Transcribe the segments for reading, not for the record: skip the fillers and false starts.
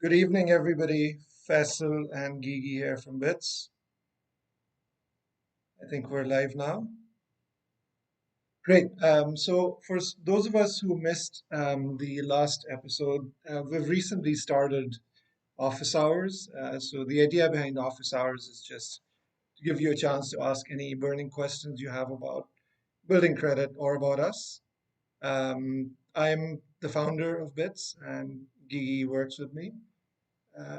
Good evening, everybody. Faisal and Gigi here from Bits. I think we're live now. Great. So, for those of us who missed the last episode, we've recently started office hours. So, the idea behind office hours is just to give you a chance to ask any burning questions you have about building credit or about us. I'm the founder of Bits, and Gigi works with me.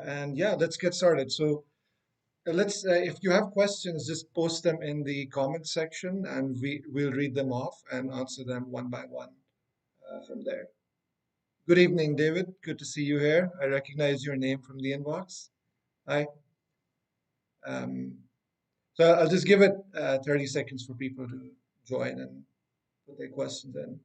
And yeah, let's get started. So, if you have questions, just post them in the comment section and we'll read them off and answer them one by one from there. Good evening, David. Good to see you here. I recognize your name from the inbox. Hi. Um, so I'll just give it 30 seconds for people to join and put their questions in.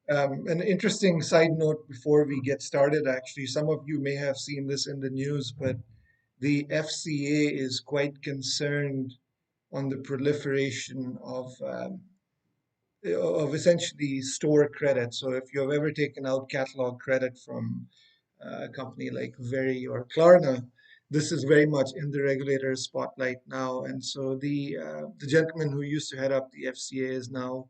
An interesting side note before we get started, actually, some of you may have seen this in the news, but the FCA is quite concerned on the proliferation of essentially store credit. So if you've ever taken out catalog credit from a company like Very or Klarna, this is very much in the regulator's spotlight now. And so the gentleman who used to head up the FCA is now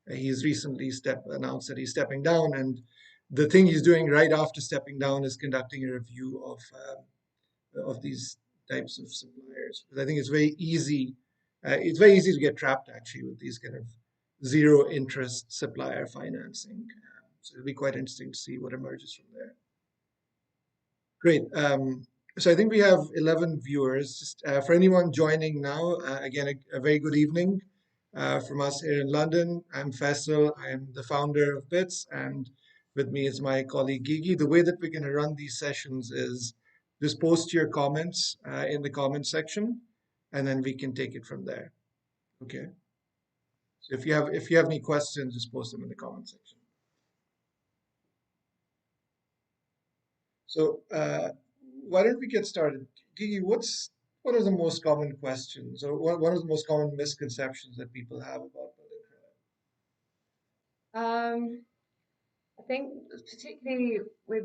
he's recently announced that he's stepping down. And the thing he's doing right after stepping down is conducting a review of these types of suppliers. Because I think it's very easy. It's very easy to get trapped actually with these kind of zero interest supplier financing. So it'll be quite interesting to see what emerges from there. Great. So I think we have 11 viewers. Just for anyone joining now, again, a very good evening from us here in London. I'm Faisal. I'm the founder of Bits, and with me is my colleague Gigi. The way that we're going to run these sessions is just post your comments in the comment section, and then we can take it from there. Okay. So if you have any questions, just post them in the comment section. So why don't we get started? Gigi, what are the most common questions or what are the most common misconceptions that people have about building credit? I think particularly with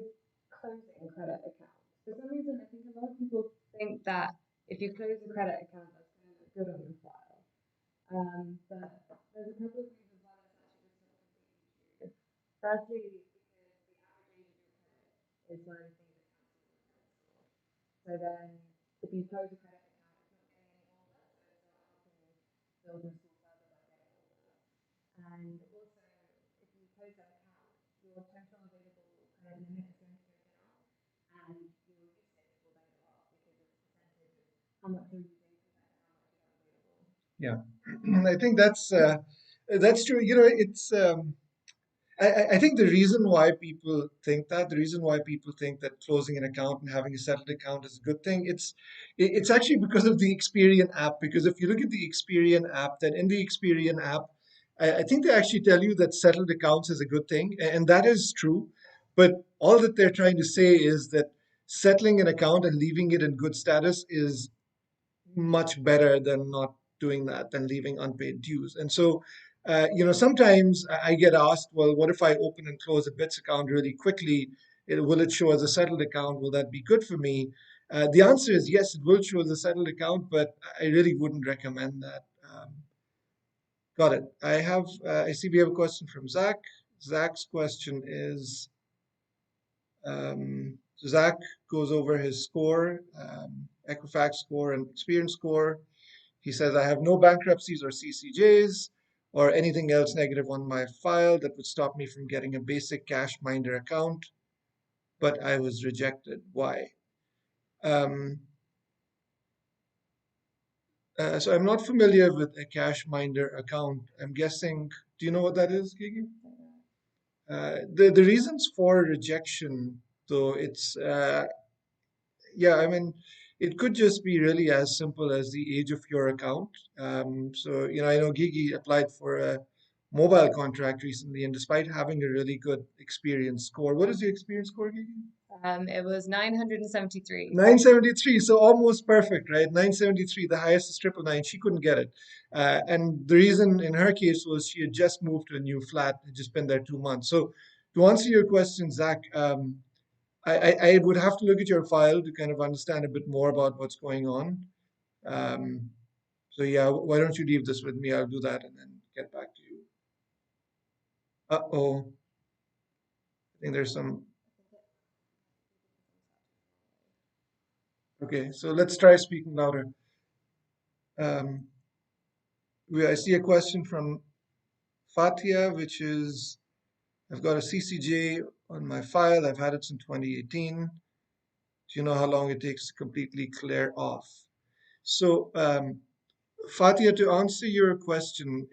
closing credit accounts, for some reason, I think a lot of people think that if you close a credit account, that's going to look good on your file. But there's a couple of reasons why that's actually just not completely true. Firstly, because the average age of your credit is one of the things that counts as your credit score. So then, if you close a credit account, it's not getting any older, so it's not helping build your score further by getting older. And also, if you close that account, your total available credit limit is going to go down, and your usage will then go up because it's a percentage of how much you're using compared to how much you have available. Yeah, I think that's true. I think the reason why people think that, the reason why people think that closing an account and having a settled account is a good thing, it's actually because of the Experian app. Because if you look at the Experian app, then in the Experian app, I think they actually tell you that settled accounts is a good thing, and that is true. But all that they're trying to say is that settling an account and leaving it in good status is much better than not doing that, than leaving unpaid dues. And so, sometimes I get asked, well, what if I open and close a BITS account really quickly? Will it show as a settled account? Will that be good for me? The answer is yes, it will show as a settled account, but I really wouldn't recommend that. Got it. I see we have a question from Zach. Zach's question is, Zach goes over his score, Equifax score and experience score. He says, I have no bankruptcies or CCJs or anything else negative on my file that would stop me from getting a basic cash minder account, but I was rejected. Why? Um, so I'm not familiar with a cash minder account. I'm guessing, do you know what that is, Gigi? The reasons for rejection, though, yeah, I mean, it could just be really as simple as the age of your account. So, I know Gigi applied for a mobile contract recently, and despite having a really good experience score, what is your experience score, Gigi? It was 973. 973, so almost perfect, right? 973, the highest is 999. She couldn't get it. And the reason in her case was she had just moved to a new flat, had just been there 2 months. So to answer your question, Zach, I would have to look at your file to kind of understand a bit more about what's going on. Um, so yeah, why don't you leave this with me? I'll do that and then get back to you. Uh-oh, I think there's some. Okay, so let's try speaking louder. Um, I see a question from Fatia, which is, I've got a CCJ on my file. I've had it since 2018. Do you know how long it takes to completely clear off? So, Fatia, to answer your question,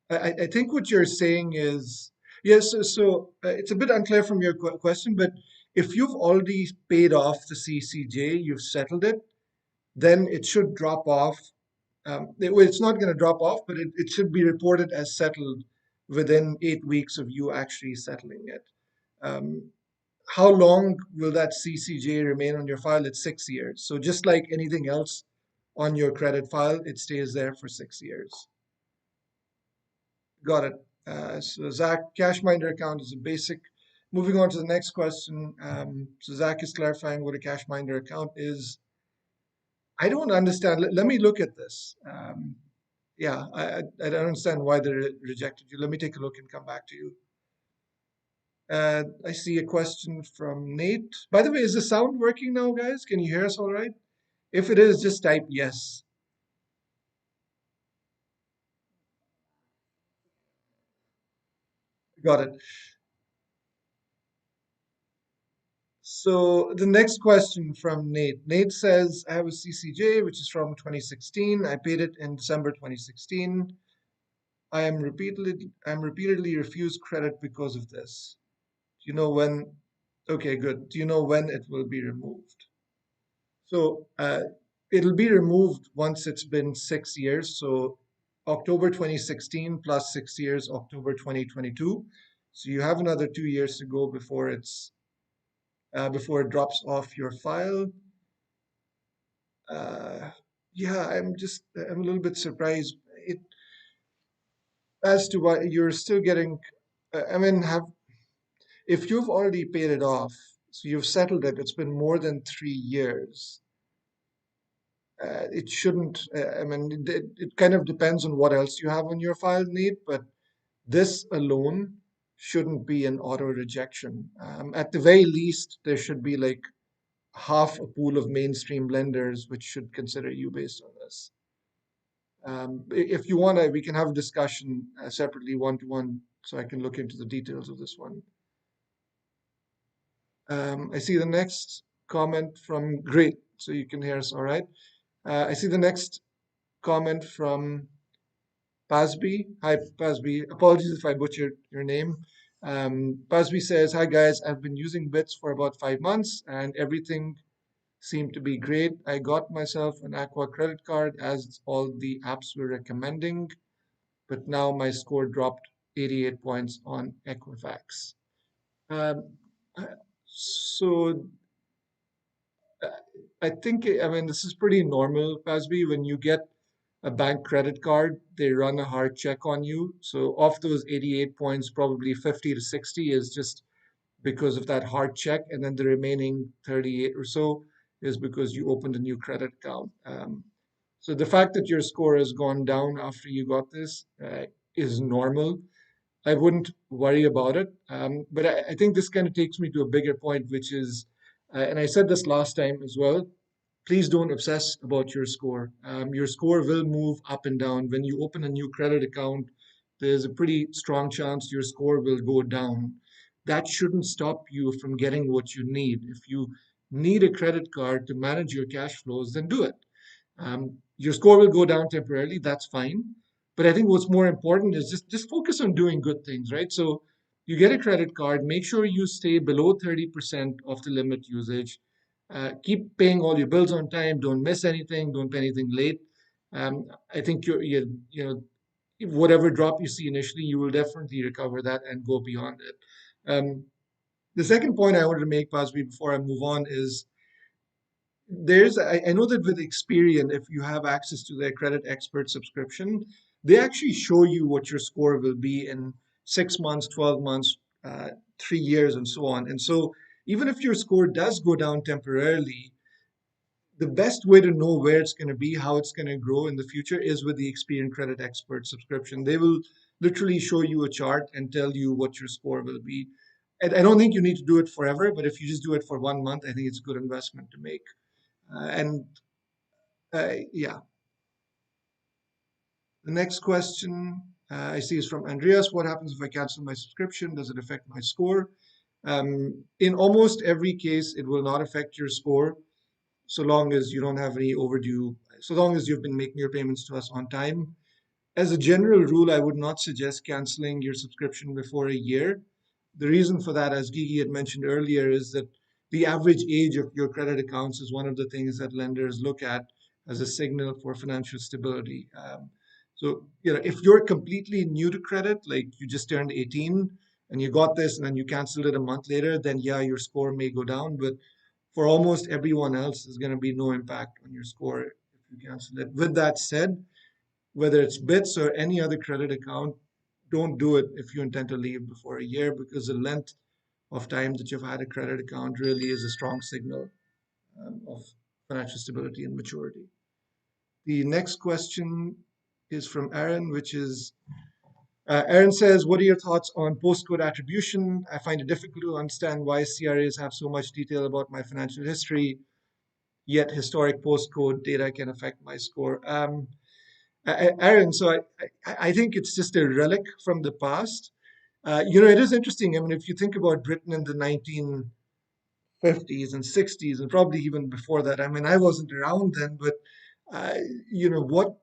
I think what you're saying is, yes, it's a bit unclear from your question, but if you've already paid off the CCJ, you've settled it, then it should drop off. Well, it's not going to drop off, but it should be reported as settled within 8 weeks of you actually settling it. Um, how long will that CCJ remain on your file? It's 6 years. So just like anything else on your credit file, it stays there for 6 years. Got it. So Zach, Cashminder account is a basic. Moving on to the next question. So Zach is clarifying what a Cashminder account is. I don't understand. Let me look at this. Yeah, I don't understand why they rejected you. Let me take a look and come back to you. I see a question from Nate. By the way, is the sound working now, guys? Can you hear us all right? If it is, just type yes. Got it. So the next question from Nate. Nate says, I have a CCJ, which is from 2016. I paid it in December 2016. I'm repeatedly refused credit because of this. Do you know when? Okay, good. Do you know when it will be removed? So it'll be removed once it's been 6 years. So October 2016 plus 6 years, October 2022. So you have another 2 years to go before it drops off your file. Uh, yeah, I'm a little bit surprised as to why you're still getting. I mean, have if you've already paid it off, so you've settled it. It's been more than 3 years. It shouldn't. I mean, it kind of depends on what else you have on your file, Nate. But this alone shouldn't be an auto rejection. At the very least, there should be like half a pool of mainstream lenders which should consider you based on this. If you want to, we can have a discussion separately, one to one, so I can look into the details of this one. I see the next comment from Great, so you can hear us all right. I see the next comment from Pasby. Hi, Pasby. Apologies if I butchered your name. Pasby says, Hi guys, I've been using Bits for about 5 months and everything seemed to be great. I got myself an Aqua credit card as all the apps were recommending, but now my score dropped 88 points on Equifax. Um, uh, so uh, I think, I mean, this is pretty normal, Pasby. When you get a bank credit card, they run a hard check on you. So of those 88 points, probably 50 to 60 is just because of that hard check, and then the remaining 38 or so is because you opened a new credit account. So the fact that your score has gone down after you got this is normal. I wouldn't worry about it. But I think this kind of takes me to a bigger point, which is, and I said this last time as well, please don't obsess about your score. Your score will move up and down. When you open a new credit account, there's a pretty strong chance your score will go down. That shouldn't stop you from getting what you need. If you need a credit card to manage your cash flows, then do it. Your score will go down temporarily, that's fine. But I think what's more important is just focus on doing good things, right? So you get a credit card, make sure you stay below 30% of the limit usage. Keep paying all your bills on time, don't miss anything, don't pay anything late. I think you know, whatever drop you see initially, you will definitely recover that and go beyond it. Um, The second point I wanted to make, Pasvi, before I move on is I know that with Experian, if you have access to their credit expert subscription, they actually show you what your score will be in 6 months, 12 months, 3 years, and so on. And so even if your score does go down temporarily, the best way to know where it's going to be, how it's going to grow in the future is with the Experian Credit Expert subscription. They will literally show you a chart and tell you what your score will be. And I don't think you need to do it forever, but if you just do it for 1 month, I think it's a good investment to make. And yeah, the next question I see is from Andreas. What happens if I cancel my subscription? Does it affect my score? In almost every case, it will not affect your score so long as you don't have any overdue, so long as you've been making your payments to us on time. As a general rule, I would not suggest canceling your subscription before a year. The reason for that, as Gigi had mentioned earlier, is that the average age of your credit accounts is one of the things that lenders look at as a signal for financial stability. So, if you're completely new to credit, like you just turned 18 and you got this and then you canceled it a month later, then yeah, your score may go down. But for almost everyone else, there's going to be no impact on your score if you cancel it. With that said, whether it's BITS or any other credit account, don't do it if you intend to leave before a year because the length of time that you've had a credit account really is a strong signal of financial stability and maturity. The next question is from Aaron, which is Aaron says, what are your thoughts on postcode attribution? I find it difficult to understand why CRAs have so much detail about my financial history, yet historic postcode data can affect my score. Aaron, so I think it's just a relic from the past. It is interesting. I mean, if you think about Britain in the 1950s and 60s, and probably even before that, I mean, I wasn't around then, but uh, what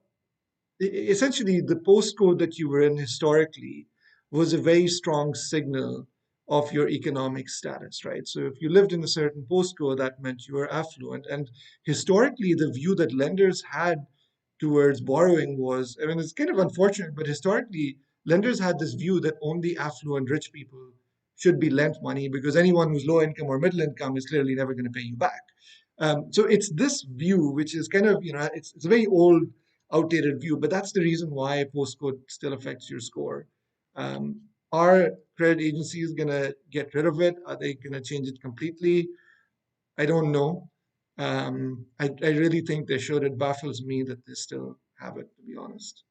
essentially the postcode that you were in historically was a very strong signal of your economic status, right? So if you lived in a certain postcode, that meant you were affluent. And historically, the view that lenders had towards borrowing was, I mean, it's kind of unfortunate, but historically, lenders had this view that only affluent rich people should be lent money because anyone who's low income or middle income is clearly never going to pay you back. So it's this view, which is kind of, it's a very old, outdated view, but that's the reason why postcode still affects your score. Um, are credit agencies going to get rid of it? Are they going to change it completely? I don't know. I really think they should. It baffles me that they still have it, to be honest.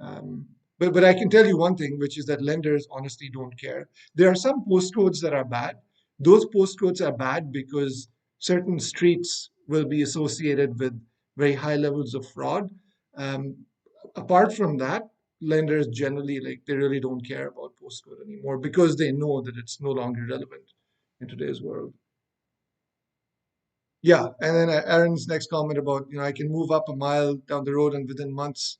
Um, but I can tell you one thing, which is that lenders honestly don't care. There are some postcodes that are bad. Those postcodes are bad because certain streets will be associated with very high levels of fraud. Um, Apart from that, lenders generally they really don't care about postcode anymore because they know that it's no longer relevant in today's world. Yeah, and then Aaron's next comment about, I can move up a mile down the road and within months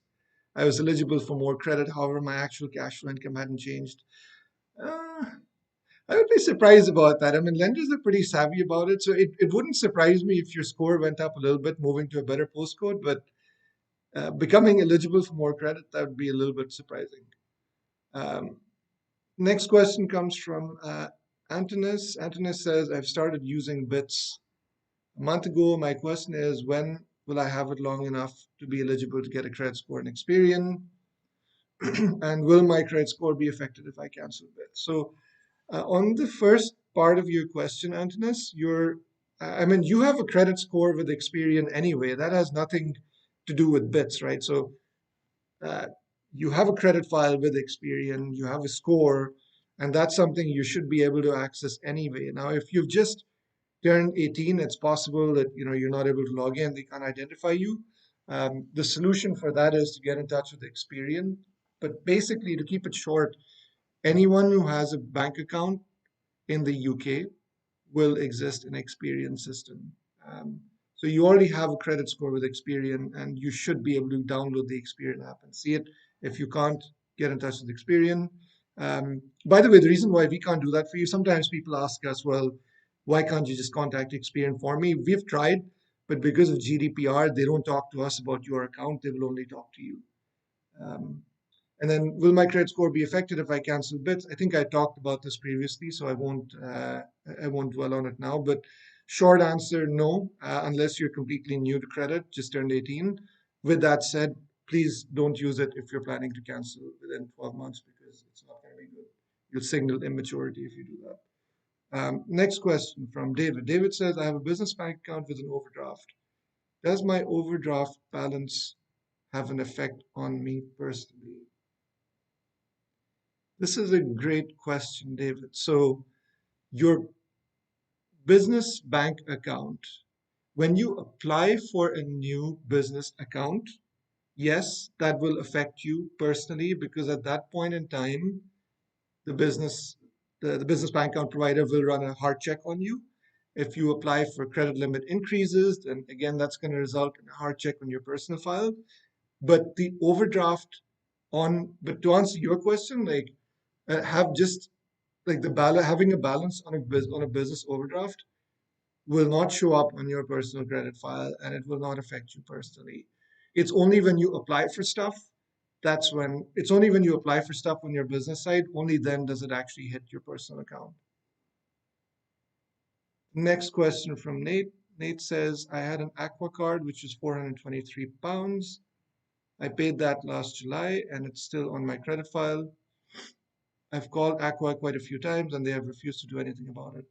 I was eligible for more credit. However, my actual cash flow income hadn't changed. Uh, I would be surprised about that. I mean, lenders are pretty savvy about it, so it wouldn't surprise me if your score went up a little bit, moving to a better postcode, but becoming eligible for more credit, that would be a little bit surprising. Um, Next question comes from Antonis. Antonis says, I've started using bits a month ago. My question is, when will I have it long enough to be eligible to get a credit score in Experian? And will my credit score be affected if I cancel bits? So, on the first part of your question, Antonis, I mean, you have a credit score with Experian anyway. That has nothing to do with bits, right? So, uh, you have a credit file with Experian, you have a score, and that's something you should be able to access anyway. Now, if you've just turned 18, it's possible that you're not able to log in, they can't identify you. The solution for that is to get in touch with Experian. But basically, to keep it short, anyone who has a bank account in the UK will exist in Experian system. Um, so you already have a credit score with Experian, and you should be able to download the Experian app and see it. If you can't, get in touch with Experian. By the way, the reason why we can't do that for you, sometimes people ask us, well, why can't you just contact Experian for me? We've tried, but because of GDPR, they don't talk to us about your account. They will only talk to you. Um, And then, will my credit score be affected if I cancel bits? I think I talked about this previously, so I won't dwell on it now. But short answer, no, unless you're completely new to credit, just turned 18. With that said, please don't use it if you're planning to cancel within 12 months because it's not going to be good. You'll signal immaturity if you do that. Next question from David. David says, I have a business bank account with an overdraft. Does my overdraft balance have an effect on me personally? This is a great question, David. So, your business bank account, when you apply for a new business account, yes, that will affect you personally because at that point in time, the business the business bank account provider will run a hard check on you. If you apply for credit limit increases, then again, that's going to result in a hard check on your personal file. But the overdraft but to answer your question, like have just like having a balance on a business overdraft will not show up on your personal credit file and it will not affect you personally. It's only when you apply for stuff, it's only when you apply for stuff on your business side, only then does it actually hit your personal account. Next question from Nate. Nate says, I had an Aqua card, which is £423. I paid that last July and it's still on my credit file. I've called Aqua quite a few times and they have refused to do anything about it.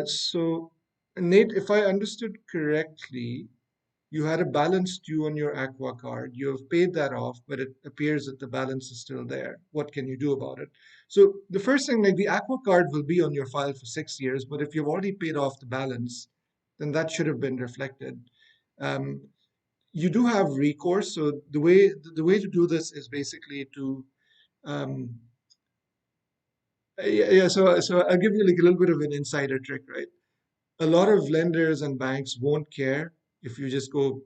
So, Nate, if I understood correctly, you had a balance due on your Aqua card. You have paid that off, but it appears that the balance is still there. What can you do about it? So the first thing, like the Aqua card will be on your file for 6 years, but if you've already paid off the balance, then that should have been reflected. Um, you do have recourse. So the way to do this is basically to um, yeah. So I'll give you like a little bit of an insider trick, right? A lot of lenders and banks won't care if you just go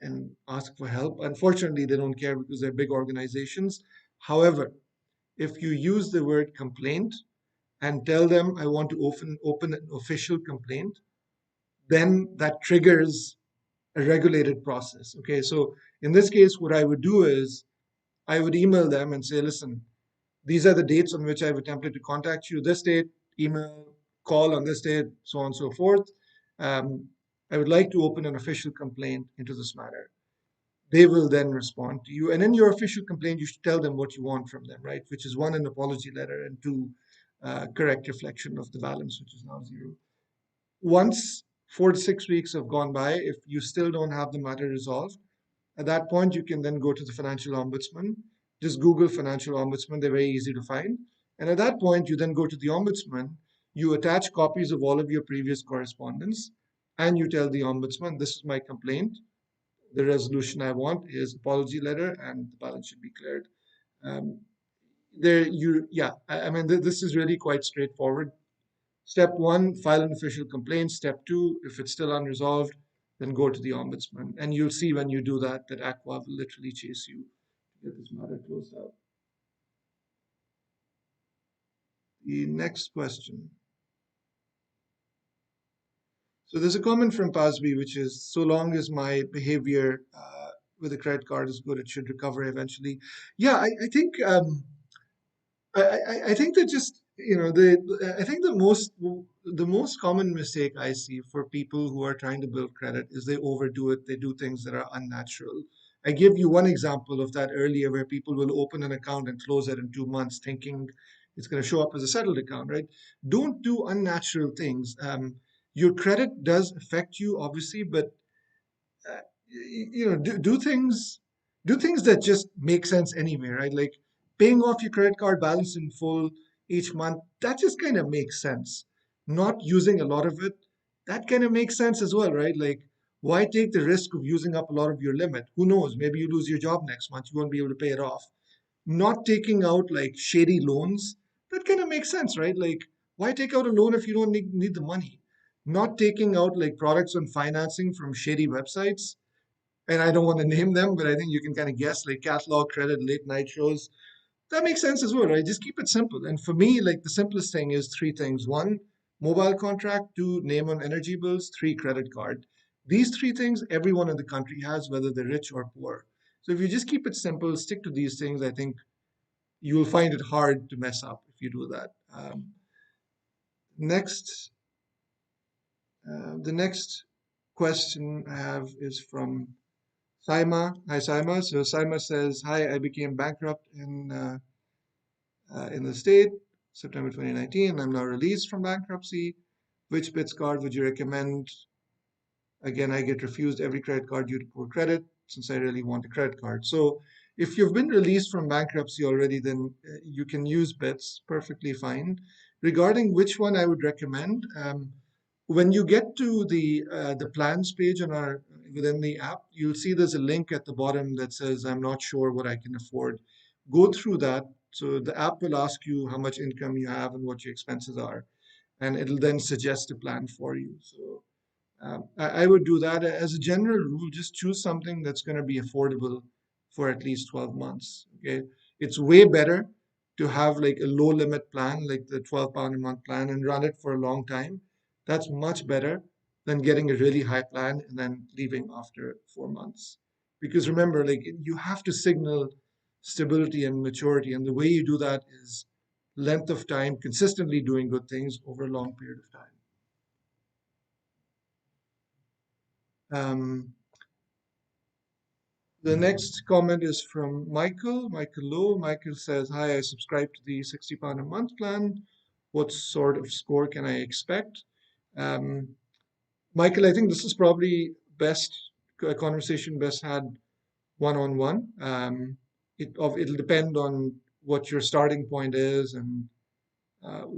and ask for help. Unfortunately, they don't care because they're big organizations. However, if you use the word complaint and tell them I want to open an official complaint, then that triggers a regulated process. Okay, so in this case, what I would do is I would email them and say, listen, these are the dates on which I've attempted to contact you. This date, email, call on this date, so on and so forth. Um, I would like to open an official complaint into this matter. They will then respond to you. And in your official complaint, you should tell them what you want from them, right? Which is one, an apology letter, and two, correct reflection of the balance, which is now zero. Once 4 to 6 weeks have gone by, if you still don't have the matter resolved, at that point, you can then go to the financial ombudsman. Just Google financial ombudsman, they're very easy to find. And at that point, you then go to the ombudsman, you attach copies of all of your previous correspondence, and you tell the ombudsman, this is my complaint. The resolution I want is apology letter, and the balance should be cleared. Um, yeah, I mean, this is really quite straightforward. Step one, file an official complaint. Step two, if it's still unresolved, then go to the ombudsman. And you'll see when you do that, that Aqua will literally chase you to get this matter closed out. The next question. So there's a comment from Pasby, which is, so long as my behavior with a credit card is good, it should recover eventually. Yeah, I think I think that just I think the most common mistake I see for people who are trying to build credit is they overdo it. They do things that are unnatural. I gave you one example of that earlier, where people will open an account and close it in 2 months, thinking it's going to show up as a settled account, right? Don't do unnatural things. Your credit does affect you, obviously, but do things that just make sense anyway, right? Like paying off your credit card balance in full each month, that just kind of makes sense. Not using a lot of it, that kind of makes sense as well, right? Like, why take the risk of using up a lot of your limit? Who knows? Maybe you lose your job next month, you won't be able to pay it off. Not taking out like shady loans, that kind of makes sense, right? Like, why take out a loan if you don't need the money? Not taking out like products on financing from shady websites, and I don't want to name them, but I think you can kind of guess, like catalog credit, late night shows. That makes sense as well, right? Just keep it simple. And for me, like the simplest thing is three things. One, mobile contract. Two, name on energy bills. Three, credit card. These three things everyone in the country has, whether they're rich or poor. So if you just keep it simple, stick to these things, I think you will find it hard to mess up if you do that. Next, the next question I have is from Saima. Hi, Saima. So Saima says, "Hi, I became bankrupt in the state, September 2019. I'm now released from bankruptcy. Which BITS card would you recommend? Again, I get refused every credit card due to poor credit since I really want a credit card." So if you've been released from bankruptcy already, then you can use BITS perfectly fine. Regarding which one I would recommend, when you get to the plans page on our within the app, you'll see there's a link at the bottom that says, "I'm not sure what I can afford." Go through that. So the app will ask you how much income you have and what your expenses are, and it'll then suggest a plan for you. So I would do that as a general rule. Just choose something that's going to be affordable for at least 12 months. Okay. It's way better to have like a low limit plan, like the £12 a month plan, and run it for a long time. That's much better than getting a really high plan and then leaving after 4 months. Because remember, like you have to signal stability and maturity. And the way you do that is length of time, consistently doing good things over a long period of time. Um, The next comment is from Michael Lowe. Michael says, "Hi, I subscribe to the £60 a month plan. What sort of score can I expect?" Um, Michael, I think this is probably a conversation best had one-on-one. It'll depend on what your starting point is and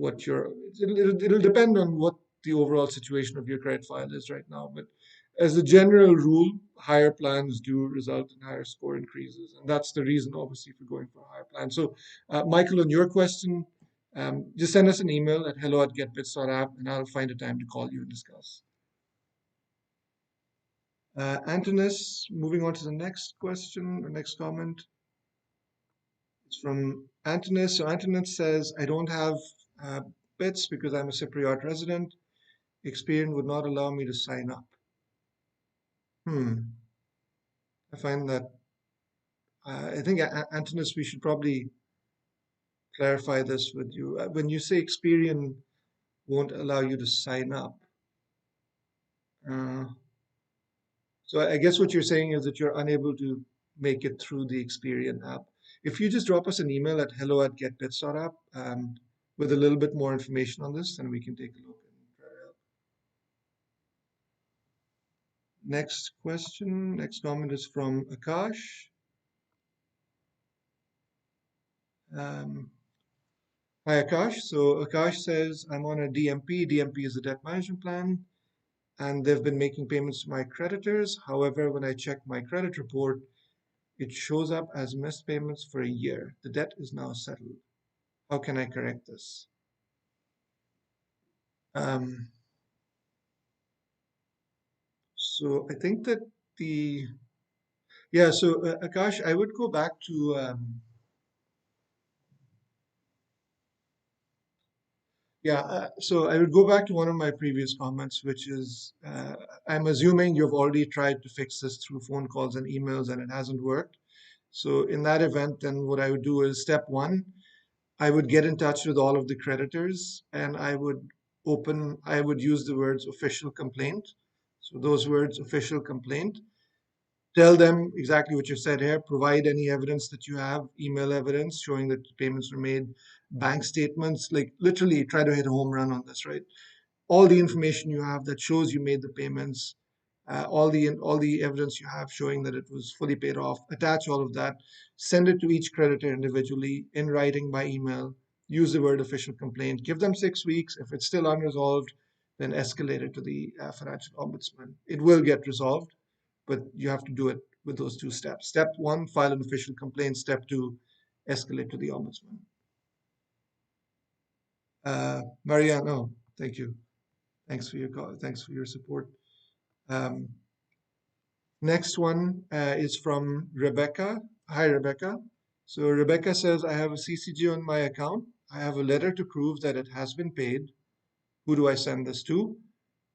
what your it'll depend on what the overall situation of your credit file is right now. But as a general rule, higher plans do result in higher score increases, and that's the reason, obviously, for going for a higher plan. So, Michael, on your question, just send us an email at hello@getbits.app, and I'll find a time to call you and discuss. Antonis, moving on to the next question or next comment. It's from Antonis. So Antonis says, "I don't have uh, bits because I'm a Cypriot resident. Experian would not allow me to sign up." Hmm. I find that I think Antonis, we should probably clarify this with you. When you say Experian won't allow you to sign up, uh, so I guess what you're saying is that you're unable to make it through the Experian app. If you just drop us an email at hello@getbits.app with a little bit more information on this, then we can take a look and try it out. Next question, next comment is from Akash. Um, Hi, Akash. So Akash says, "I'm on a DMP. DMP is a debt management plan, and they've been making payments to my creditors. However, when I check my credit report, it shows up as missed payments for a year. The debt is now settled. How can I correct this?" Um, so I think that the, yeah, so Akash, I would go back to, yeah, so I would go back to one of my previous comments, which is I'm assuming you've already tried to fix this through phone calls and emails and it hasn't worked. So in that event, then what I would do is step one, I would get in touch with all of the creditors and I would use the words official complaint. So those words, official complaint, tell them exactly what you said here, provide any evidence that you have, email evidence showing that payments were made, bank statements, like literally try to hit a home run on this, right? All the information you have that shows you made the payments, all the evidence you have showing that it was fully paid off. Attach all of that, send it to each creditor individually in writing by email. Use the word official complaint. Give them 6 weeks. If it's still unresolved, then escalate it to the financial ombudsman. It will get resolved, but you have to do it with those two steps. Step one, file an official complaint. Step two, escalate to the ombudsman. Mariano, thank you. Thanks for your call. Thanks for your support. Um, Next one is from Rebecca. Hi, Rebecca. So Rebecca says, "I have a CCJ on my account. I have a letter to prove that it has been paid. Who do I send this to?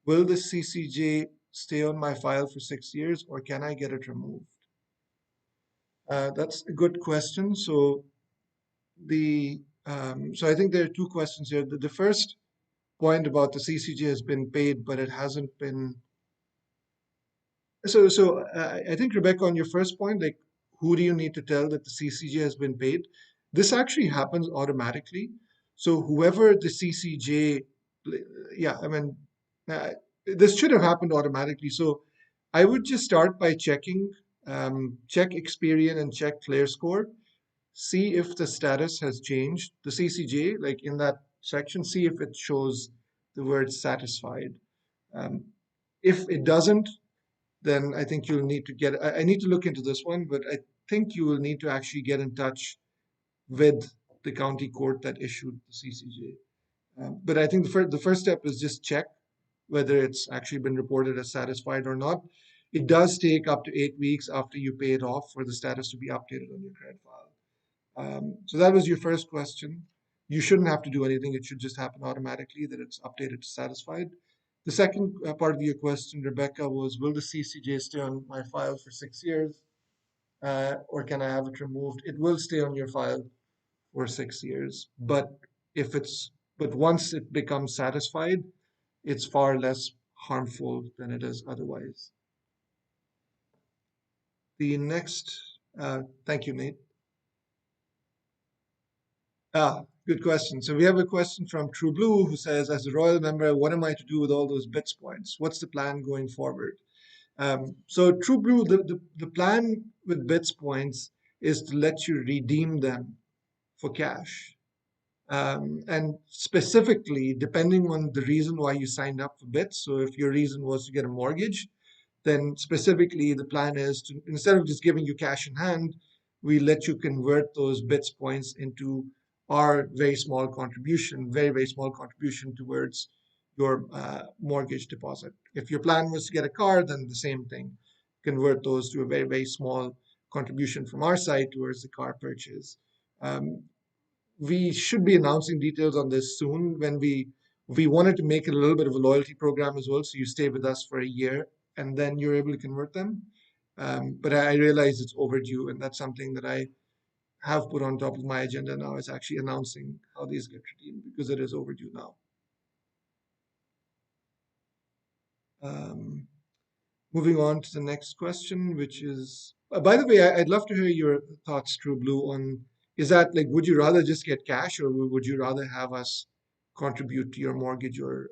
Will the CCJ stay on my file for 6 years or can I get it removed?" That's a good question. So I think there are two questions here. The first point about the CCJ has been paid, but it hasn't been. I think, Rebecca, on your first point, like, who do you need to tell that the CCJ has been paid? This actually happens automatically. So whoever the CCJ, yeah, I mean, uh, this should have happened automatically. So I would just start by check Experian and check ClearScore, see if the status has changed. The CCJ, like in that section, see if it shows the word satisfied. Um, if it doesn't, then I think you'll need to I need to look into this one, but I think you will need to actually get in touch with the county court that issued the CCJ. But I think the first step is just check whether it's actually been reported as satisfied or not. It does take up to 8 weeks after you pay it off for the status to be updated on your credit file. So that was your first question. You shouldn't have to do anything. It should just happen automatically that it's updated to satisfied. The second part of your question, Rebecca, was will the CCJ stay on my file for 6 years, or can I have it removed? It will stay on your file for 6 years, but once it becomes satisfied, it's far less harmful than it is otherwise. The next, thank you, Nate. Good question. So we have a question from True Blue who says, as a Royal member, what am I to do with all those bits points? What's the plan going forward? So True Blue, the plan with bits points is to let you redeem them for cash. And specifically, depending on the reason why you signed up for bits. So if your reason was to get a mortgage, then specifically the plan is to, instead of just giving you cash in hand, we let you convert those bits points into our very, very small contribution towards your mortgage deposit. If your plan was to get a car, then the same thing. Convert those to a very, very small contribution from our side towards the car purchase. Um, we should be announcing details on this soon when we wanted to make it a little bit of a loyalty program as well, so you stay with us for a year and then you're able to convert them. But I realize it's overdue, and that's something that I have put on top of my agenda now, is actually announcing how these get redeemed because it is overdue now. Um, Moving on to the next question, which is, by the way, I'd love to hear your thoughts, True Blue, on, is that like, would you rather just get cash, or would you rather have us contribute to your mortgage or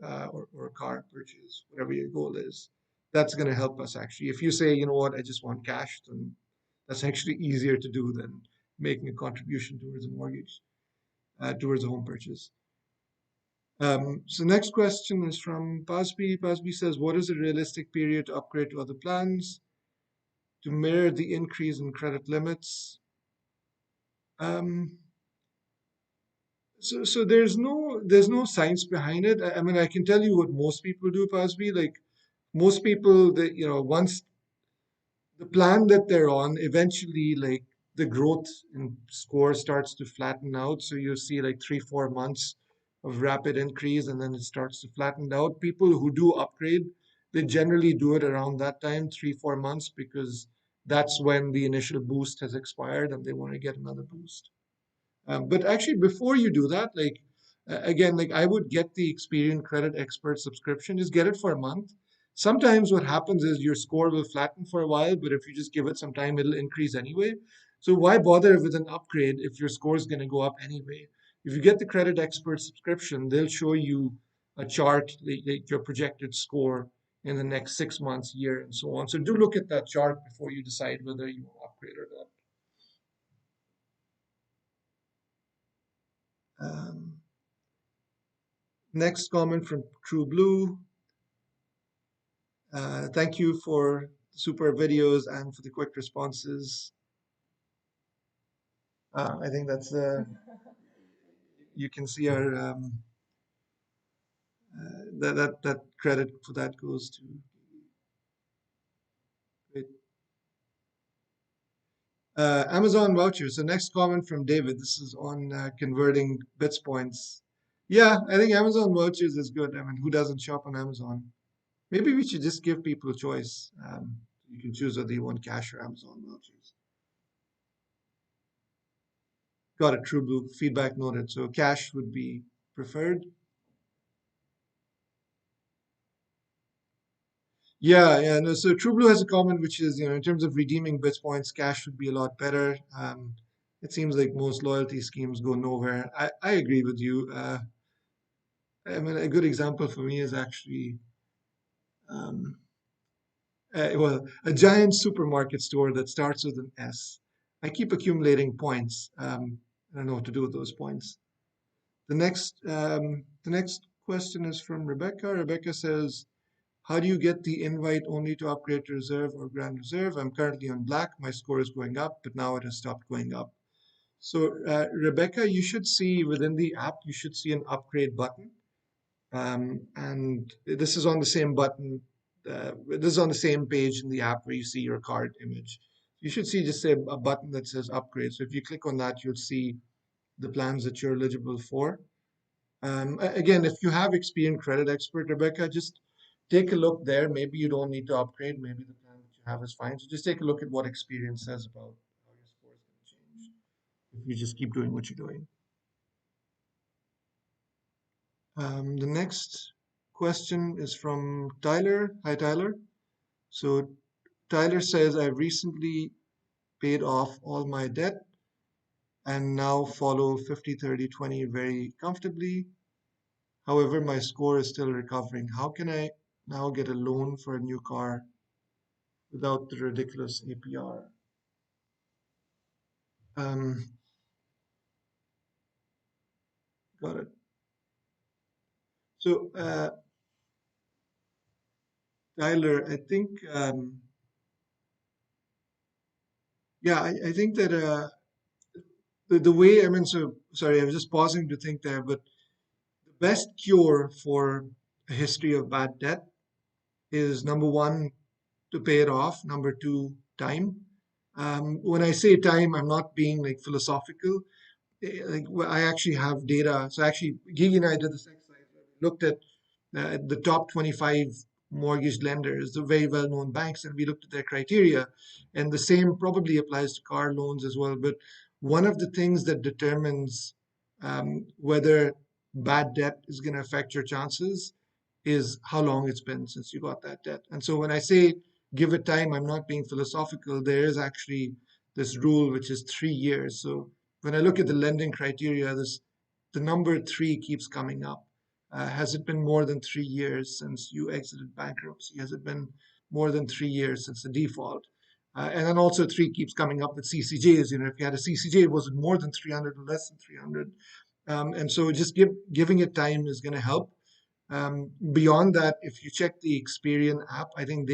car purchase, whatever your goal is? That's going to help us actually. If you say, you know what, I just want cash, then that's actually easier to do than making a contribution towards a mortgage, towards a home purchase. So next question is from Pasby. Pasby says, what is a realistic period to upgrade to other plans to mirror the increase in credit limits? Um, so there's no science behind it. I mean, I can tell you what most people do, Pasby. Like most people, once the plan that they're on, eventually, like the growth in score starts to flatten out. So you see like 3, 4 months of rapid increase, and then it starts to flatten out. People who do upgrade, they generally do it around that time, 3, 4 months, because that's when the initial boost has expired and they want to get another boost. But actually, before you do that, like again, like I would get the Experian Credit Expert subscription. Just get it for a month. Sometimes what happens is your score will flatten for a while, but if you just give it some time, it'll increase anyway. So why bother with an upgrade if your score is going to go up anyway? If you get the Credit Expert subscription, they'll show you a chart, like your projected score in the next 6 months, year, and so on. So do look at that chart before you decide whether you want to upgrade or not. Um, Next comment from True Blue. Thank you for super videos and for the quick responses. I think that's you can see our that credit for that goes to. Great. Amazon vouchers. So next comment from David. This is on converting bits points. Yeah, I think Amazon vouchers is good. I mean, who doesn't shop on Amazon? Maybe we should just give people a choice. You can choose whether you want cash or Amazon vouchers. Got it. True Blue feedback noted. So cash would be preferred. Yeah, yeah. No, so True Blue has a comment which is, in terms of redeeming bits points, cash would be a lot better. It seems like most loyalty schemes go nowhere. I agree with you. I mean, a good example for me is actually, um, well, a giant supermarket store that starts with an S. I keep accumulating points. I don't know what to do with those points. The next question is from Rebecca. Rebecca says, how do you get the invite only to upgrade to reserve or grand reserve? I'm currently on black. My score is going up, but now it has stopped going up. So, Rebecca, you should see within the app, you should see an upgrade button. And this is on the same button. This is on the same page in the app where you see your card image. You should see just a button that says upgrade. So if you click on that, you'll see the plans that you're eligible for. Again, if you have Experian Credit Expert, Rebecca, just take a look there. Maybe you don't need to upgrade. Maybe the plan that you have is fine. So just take a look at what Experian says about how your score is going to change if you just keep doing what you're doing. The next question is from Tyler. Hi, Tyler. So Tyler says, I recently paid off all my debt and now follow 50, 30, 20 very comfortably. However, my score is still recovering. How can I now get a loan for a new car without the ridiculous APR? Um, got it. So, Tyler, I think, yeah, I think that the way, I mean, so sorry, I was just pausing to think there, but the best cure for a history of bad debt is number one, to pay it off. Number two, time. When I say time, I'm not being like philosophical. Like I actually have data. So actually, Gigi and I did this exercise where we looked at the top 25 mortgage lenders, the very well-known banks, and we looked at their criteria. And the same probably applies to car loans as well. But one of the things that determines whether bad debt is going to affect your chances is how long it's been since you got that debt. And so when I say give it time, I'm not being philosophical. There is actually this rule which is 3 years. So when I look at the lending criteria, the number three keeps coming up. Has it been more than 3 years since you exited bankruptcy? Has it been more than 3 years since the default? And then also three keeps coming up with CCJs. If you had a CCJ, was it more than 300 or less than 300? And so just giving it time is going to help. Beyond that, if you check the Experian app, I think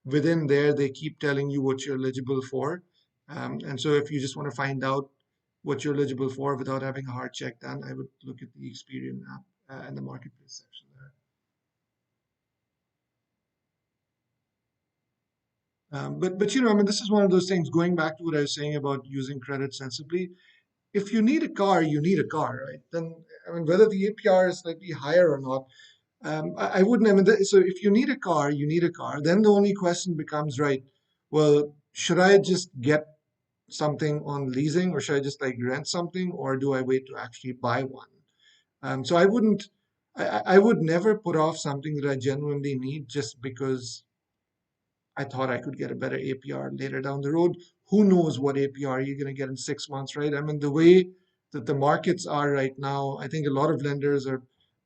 within there they keep telling you what you're eligible for. And so if you just want to find out what you're eligible for without having a hard check done, I would look at the Experian app and the marketplace section there. But I mean, this is one of those things. Going back to what I was saying about using credit sensibly, if you need a car, you need a car, right? Then I mean, whether the APR is slightly higher or not, I wouldn't. I mean, so if you need a car, you need a car. Then the only question becomes, right? Well, should I just get something on leasing, or should I just like rent something, or do I wait to actually buy one? So I wouldn't. I would never put off something that I genuinely need just because I thought I could get a better APR later down the road. Who knows what APR you're going to get in 6 months, right? I mean, the way that the markets are right now, I think a lot of lenders are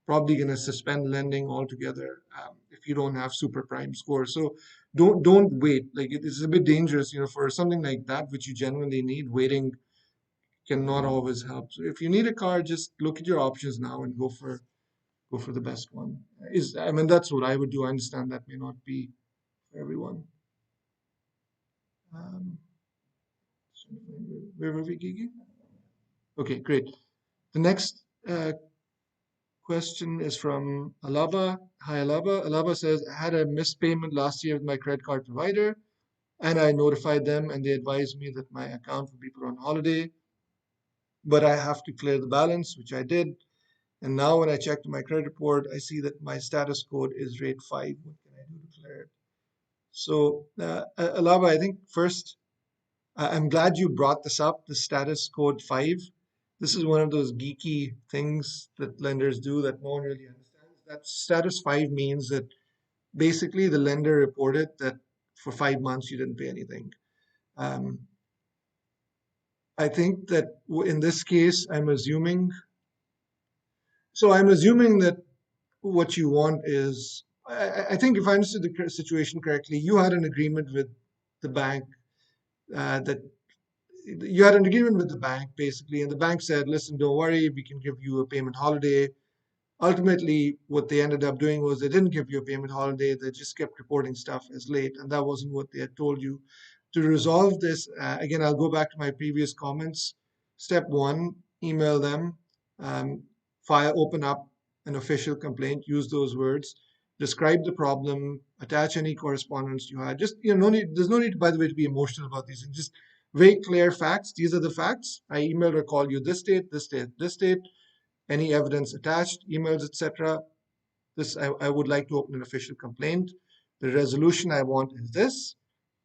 probably going to suspend lending altogether if you don't have super prime scores. So don't wait. Like it's a bit dangerous, for something like that which you genuinely need. Waiting cannot always help. So if you need a car, just look at your options now and go for the best one. I mean, that's what I would do. I understand that may not be for everyone. Um, where were we, Gigi? Okay, great. The next question is from Alaba. Hi, Alaba. Alaba says, I had a missed payment last year with my credit card provider, and I notified them, and they advised me that my account would be put on holiday, but I have to clear the balance, which I did. And now when I checked my credit report, I see that my status code is rate 5. What can I do to clear it? So, Alaba, I think first, I'm glad you brought this up, the status code 5. This is one of those geeky things that lenders do that no one really understands. That status 5 means that basically the lender reported that for 5 months you didn't pay anything. Um, I think that in this case, I'm assuming that what you want is, I think if I understood the situation correctly, you had an agreement with the bank that you had an agreement with the bank basically, and the bank said, listen, don't worry, we can give you a payment holiday. Ultimately, what they ended up doing was they didn't give you a payment holiday. They just kept reporting stuff as late, and that wasn't what they had told you. To resolve this, again, I'll go back to my previous comments. Step one, email them, um, open up an official complaint, use those words, describe the problem, attach any correspondence you had. Just, no need, there's no need, by the way, to be emotional about these things. Just very clear facts. These are the facts. I emailed or called you this date, this date, this date, any evidence attached, emails, etc. I would like to open an official complaint. The resolution I want is this.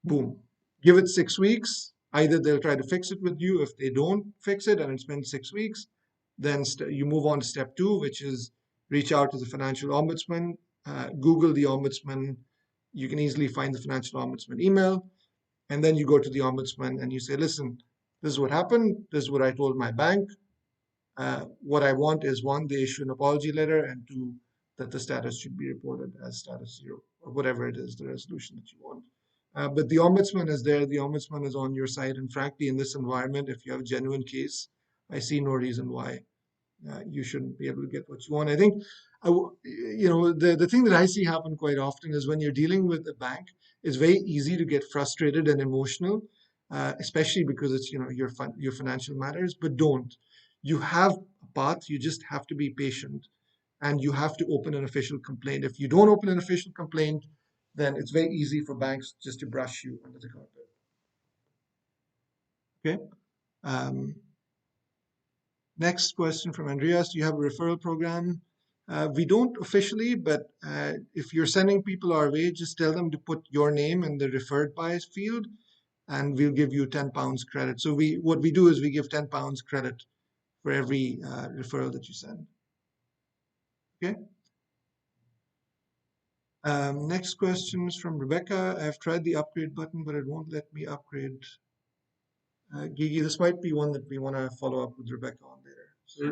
Boom. Give it 6 weeks. Either they'll try to fix it with you. If they don't fix it and it's been 6 weeks, then you move on to step two, which is reach out to the financial ombudsman. Google the ombudsman. You can easily find the financial ombudsman email. And then you go to the ombudsman and you say, listen, this is what happened. This is what I told my bank. What I want is one, they issue an apology letter, and two, that the status should be reported as status zero, or whatever it is, the resolution that you want. But the ombudsman is there, the ombudsman is on your side, and frankly, in this environment, if you have a genuine case, I see no reason why you shouldn't be able to get what you want. I think, the thing that I see happen quite often is when you're dealing with a bank, it's very easy to get frustrated and emotional, especially because it's your financial matters. But don't. You have a path. You just have to be patient, and you have to open an official complaint. If you don't open an official complaint, then it's very easy for banks just to brush you under the carpet. Okay. Um, Next question from Andreas. Do you have a referral program? We don't officially, but if you're sending people our way, just tell them to put your name in the referred by field, and we'll give you £10 credit. So what we do is we give £10 credit for every referral that you send. Okay. Next question is from Rebecca. I've tried the upgrade button, but it won't let me upgrade. Gigi, this might be one that we want to follow up with Rebecca on later. So,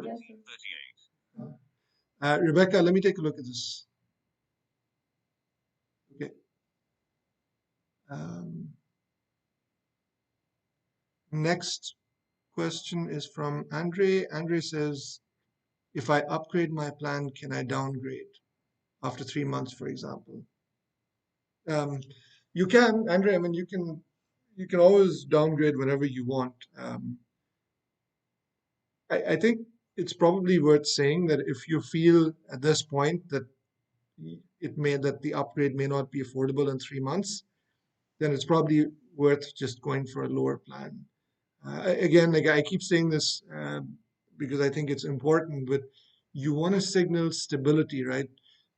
Rebecca, let me take a look at this. Okay. Um, Next question is from Andre. Andre says, if I upgrade my plan, can I downgrade after 3 months, for example? Um, you can, Andre. I mean, you can always downgrade whenever you want. I think it's probably worth saying that if you feel at this point that that the upgrade may not be affordable in 3 months, then it's probably worth just going for a lower plan. Again, like I keep saying this because I think it's important, but you want to signal stability, right?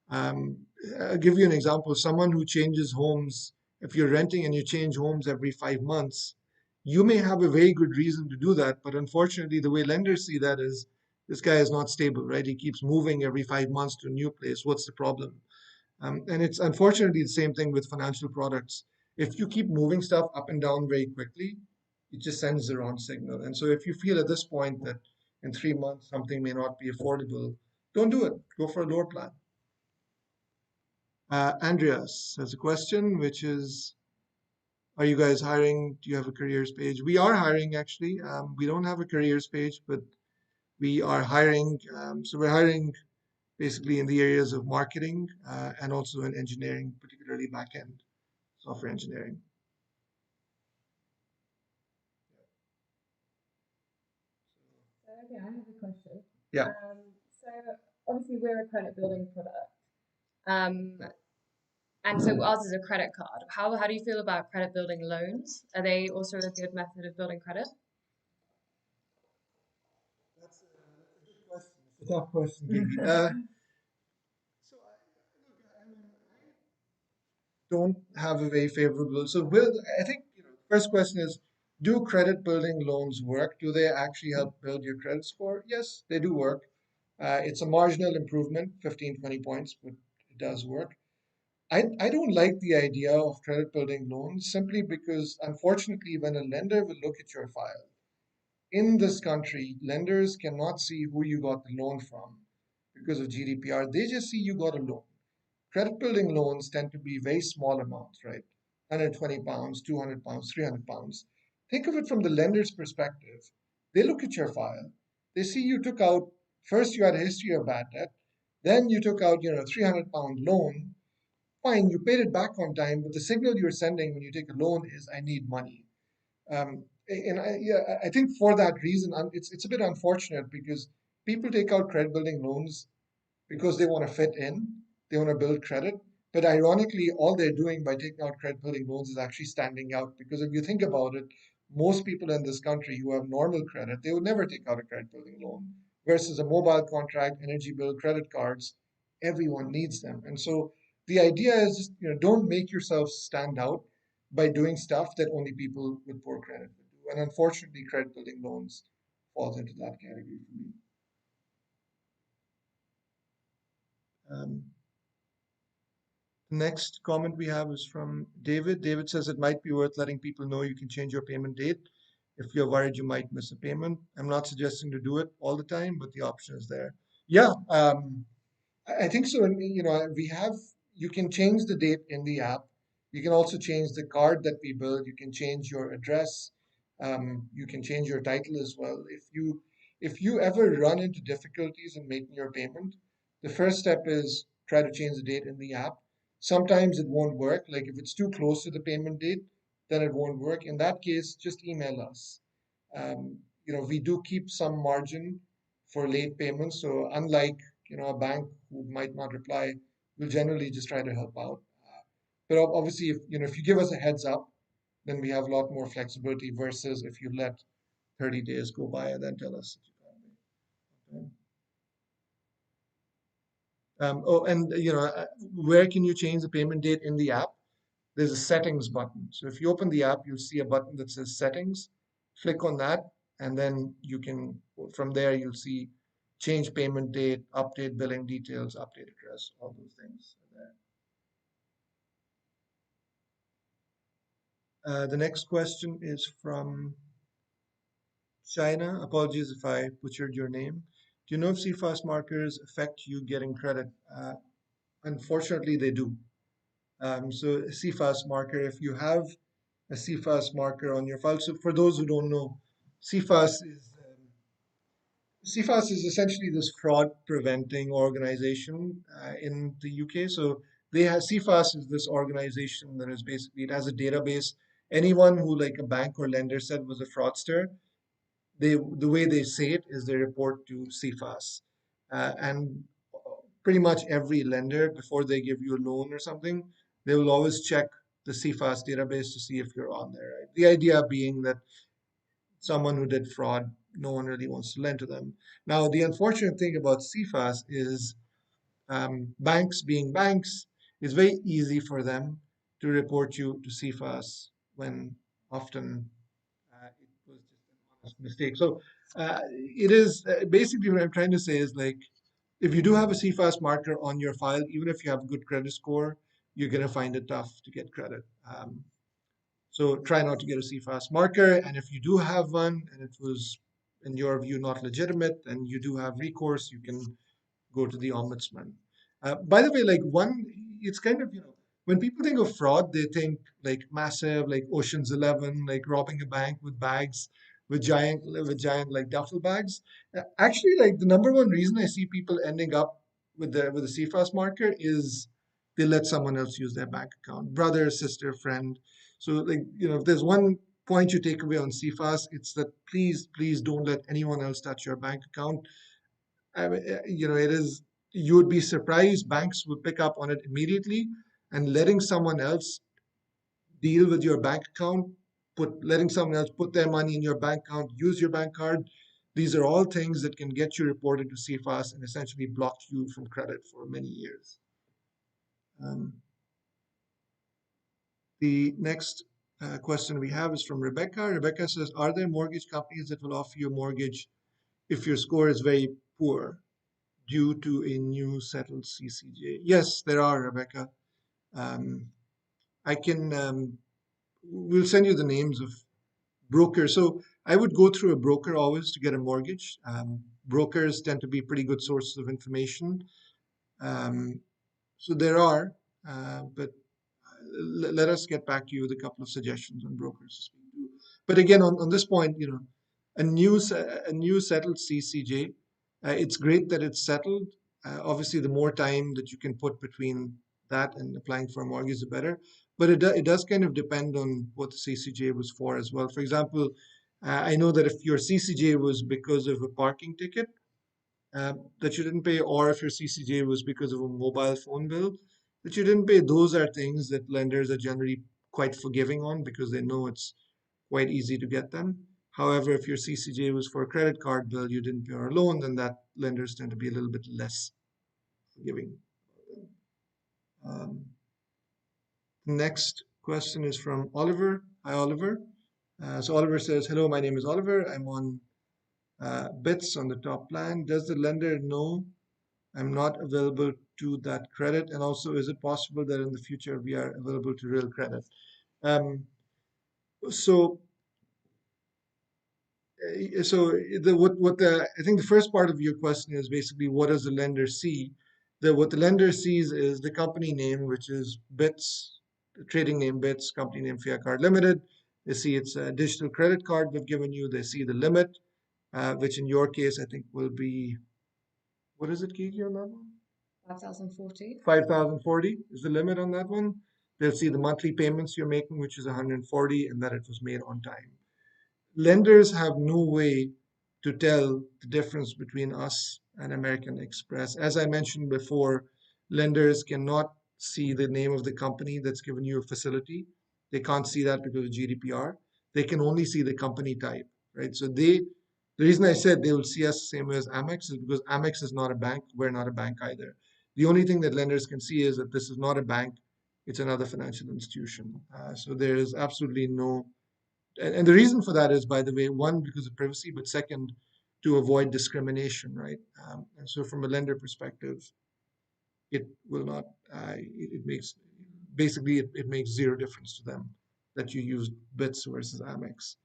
Um, I'll give you an example. Someone who changes homes, if you're renting and you change homes every 5 months, you may have a very good reason to do that, but unfortunately, the way lenders see that is this guy is not stable, right? He keeps moving every 5 months to a new place. What's the problem? And it's unfortunately the same thing with financial products. If you keep moving stuff up and down very quickly, it just sends the wrong signal. And so if you feel at this point that in 3 months something may not be affordable, don't do it. Go for a lower plan. Andreas has a question, which is, are you guys hiring? Do you have a careers page? We are hiring actually. We don't have a careers page, but we are hiring. So we're hiring basically in the areas of marketing and also in engineering, particularly backend software engineering. So, okay, I have a question. Yeah. So obviously we're a credit building product. Um, and so ours is a credit card. How do you feel about credit building loans? Are they also a good method of building credit? That's a good question. It's a tough question, Gigi. So I don't have a very favorable. So, I think the first question is, Do credit building loans work? Do they actually help build your credit score? Yes, they do work. It's a marginal improvement, 15, 20 points, but it does work. I don't like the idea of credit building loans simply because, unfortunately, when a lender will look at your file, in this country, lenders cannot see who you got the loan from because of GDPR. They just see you got a loan. Credit building loans tend to be very small amounts, right? 120 pounds, 200 pounds, 300 pounds. Think of it from the lender's perspective. They look at your file. They see you took out, first you had a history of bad debt, then you took out, a 300-pound loan. Fine, you paid it back on time, but the signal you're sending when you take a loan is, I need money. Yeah, I think for that reason, it's a bit unfortunate because people take out credit building loans because they want to fit in, they want to build credit. But ironically, all they're doing by taking out credit building loans is actually standing out. Because if you think about it, most people in this country who have normal credit, they would never take out a credit building loan. Versus a mobile contract, energy bill, credit cards, everyone needs them. And so the idea is just, don't make yourself stand out by doing stuff that only people with poor credit would do. And unfortunately, credit building loans falls into that category for me. Um, Next comment we have is from David. David says it might be worth letting people know you can change your payment date if you're worried you might miss a payment. I'm not suggesting to do it all the time, but the option is there. Yeah, I think so. And, we have, you can change the date in the app. You can also change the card that we build. You can change your address. You can change your title as well. If you ever run into difficulties in making your payment, the first step is try to change the date in the app. Sometimes it won't work. Like if it's too close to the payment date, then it won't work. In that case, just email us. We do keep some margin for late payments. So unlike a bank who might not reply, we'll generally just try to help out. But obviously, if you give us a heads up, then we have a lot more flexibility versus if you let 30 days go by and then tell us that you can't make payment. Oh, and where can you change the payment date in the app? There's a settings button. So if you open the app, you'll see a button that says settings. Click on that, and then you can, from there, you'll see change payment date, update billing details, update address, all those things are there. The next question is from China. Apologies if I butchered your name. Do you know if CFAS markers affect you getting credit? Unfortunately, they do. So CFAS marker, if you have a CFAS marker on your file. So for those who don't know, CFAS is CFAS is essentially this fraud preventing organization in the UK. So they have CFAS is this organization that is basically it has a database. Anyone who like a bank or lender said was a fraudster, the way they say it is they report to CFAS, and pretty much every lender before they give you a loan or something, they will always check the CFAS database to see if you're on there. Right? The idea being that someone who did fraud, no one really wants to lend to them. Now, the unfortunate thing about CFAS is banks being banks, it's very easy for them to report you to CFAS when often it was just an honest mistake. So it is basically what I'm trying to say is like if you do have a CFAS marker on your file, even if you have a good credit score, you're going to find it tough to get credit. So try not to get a CFAS marker. And if you do have one and it was, in your view, not legitimate, and you do have recourse, you can go to the ombudsman. By the way, like it's kind of, when people think of fraud, they think like massive, like Ocean's 11, like robbing a bank with bags, with giant like duffel bags. Actually, like the number one reason I see people ending up with a CFAS marker is they let someone else use their bank account, brother, sister, friend. So like, if there's one point you take away on CFAS, it's that please don't let anyone else touch your bank account. I mean, it is, you would be surprised banks would pick up on it immediately, and letting someone else deal with your bank account, letting someone else put their money in your bank account, use your bank card. These are all things that can get you reported to CFAS and essentially block you from credit for many years. Um, the next question we have is from Rebecca. Rebecca says, are there mortgage companies that will offer you a mortgage if your score is very poor due to a new settled CCJ? Yes, there are, Rebecca. Um, I can, we'll send you the names of brokers. So I would go through a broker always to get a mortgage. Brokers tend to be pretty good sources of information. Um, so there are, but let us get back to you with a couple of suggestions on brokers to speak to. But again, on this point, a new settled CCJ, it's great that it's settled. Obviously, the more time that you can put between that and applying for a mortgage, the better. But it does kind of depend on what the CCJ was for as well. For example, I know that if your CCJ was because of a parking ticket, that you didn't pay, or if your CCJ was because of a mobile phone bill that you didn't pay, those are things that lenders are generally quite forgiving on because they know it's quite easy to get them. However, if your CCJ was for a credit card bill you didn't pay or a loan, then that lenders tend to be a little bit less forgiving. Um, Next question is from Oliver. Hi, Oliver. So Oliver says, hello, my name is Oliver. I'm on BITS on the top plan. Does the lender know I'm not available to that credit? And also, is it possible that in the future we are available to real credit? Um, so, I think the first part of your question is basically what does the lender see? What the lender sees is the company name, which is BITS, the trading name BITS, company name Fiat Card Limited. They see it's a digital credit card they've given you. They see the limit, which in your case I think will be, what is it, Kiki, on that one? 5,040. 5,040 is the limit on that one. They'll see the monthly payments you're making, which is 140, and that it was made on time. Lenders have no way to tell the difference between us and American Express. As I mentioned before, lenders cannot see the name of the company that's given you a facility. They can't see that because of GDPR. They can only see the company type, right? The reason I said they will see us the same way as Amex is because Amex is not a bank. We're not a bank either. The only thing that lenders can see is that this is not a bank. It's another financial institution. So there is absolutely no, and the reason for that is, by the way, one, because of privacy, but second, to avoid discrimination, right? And so from a lender perspective, it will not, it makes, basically, it makes zero difference to them that you use BITS versus Amex.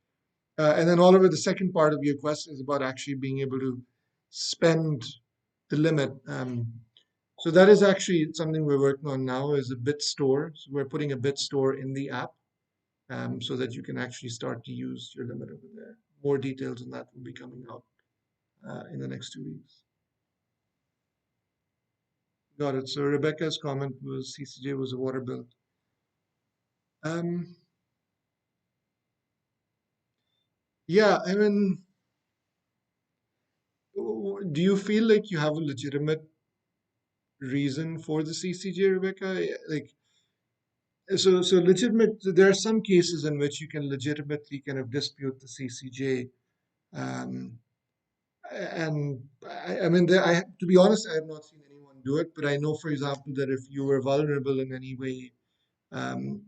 And then Oliver, the second part of your question is about actually being able to spend the limit. So that is actually something we're working on now is a bit store. So we're putting a bit store in the app so that you can actually start to use your limit over there. More details on that will be coming out in the next 2 weeks. Got it. So Rebecca's comment was CCJ was a water bill. Um, yeah, I mean, do you feel like you have a legitimate reason for the CCJ, Rebecca? Like, so legitimate. There are some cases in which you can legitimately kind of dispute the CCJ. Um, and I mean, to be honest, I have not seen anyone do it, but I know, for example, that if you were vulnerable in any way, um,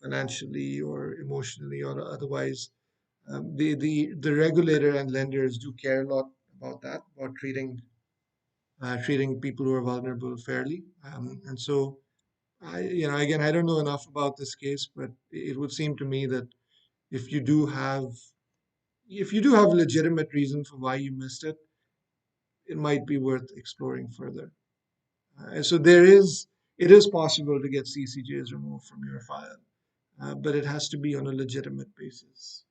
financially or emotionally or otherwise, the regulator and lenders do care a lot about that, about treating people who are vulnerable fairly. And so, again, I don't know enough about this case, but it would seem to me that if you do have if you do have a legitimate reason for why you missed it, it might be worth exploring further. And so it is possible to get CCJs removed from your file, but it has to be on a legitimate basis.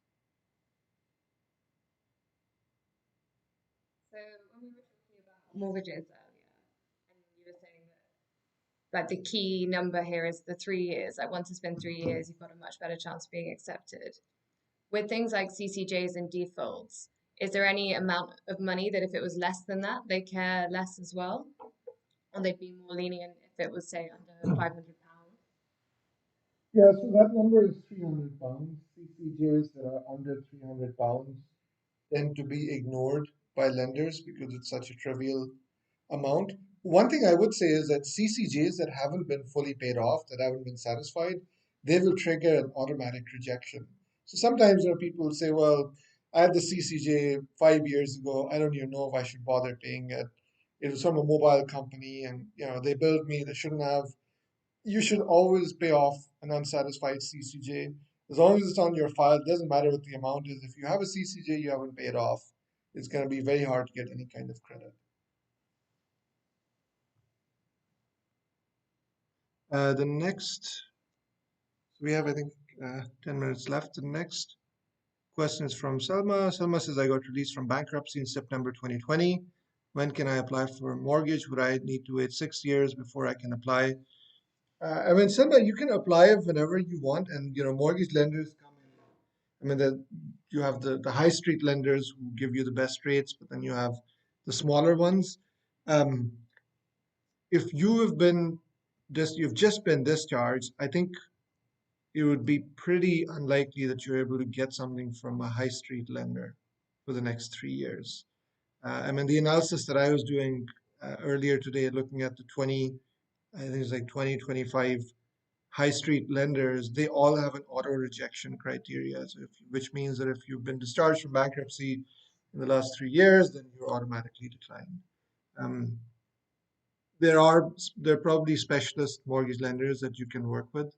So when we were talking about mortgages earlier, and you were saying that like the key number here is the 3 years. Like once it's been 3 years, you've got a much better chance of being accepted. With things like CCJs and defaults, is there any amount of money that if it was less than that, they care less as well? Or they'd be more lenient if it was, say, under £500? Yeah, so that number is £300. CCJs that are under £300 tend to be ignored by lenders because it's such a trivial amount. One thing I would say is that CCJs that haven't been fully paid off, that haven't been satisfied, they will trigger an automatic rejection. So sometimes people say, well, I had the CCJ 5 years ago. I don't even know if I should bother paying it. It was from a mobile company, and they billed me. They shouldn't have. You should always pay off an unsatisfied CCJ. As long as it's on your file, it doesn't matter what the amount is. If you have a CCJ you haven't paid off, it's going to be very hard to get any kind of credit. The next, we have, I think, 10 minutes left. The next question is from Selma. Selma says, I got released from bankruptcy in September 2020. When can I apply for a mortgage? Would I need to wait 6 years before I can apply? I mean, Selma, you can apply whenever you want, and mortgage lenders come in. I mean, you have the high street lenders who give you the best rates, but then you have the smaller ones. Um, if you have been you've just been discharged, I think it would be pretty unlikely that you're able to get something from a high street lender for the next 3 years. I mean, the analysis that I was doing earlier today, looking at the 20, I think it's like 2025 high street lenders, they all have an auto rejection criteria. So which means that if you've been discharged from bankruptcy in the last 3 years, then you're automatically declined. Um, there are probably specialist mortgage lenders that you can work with.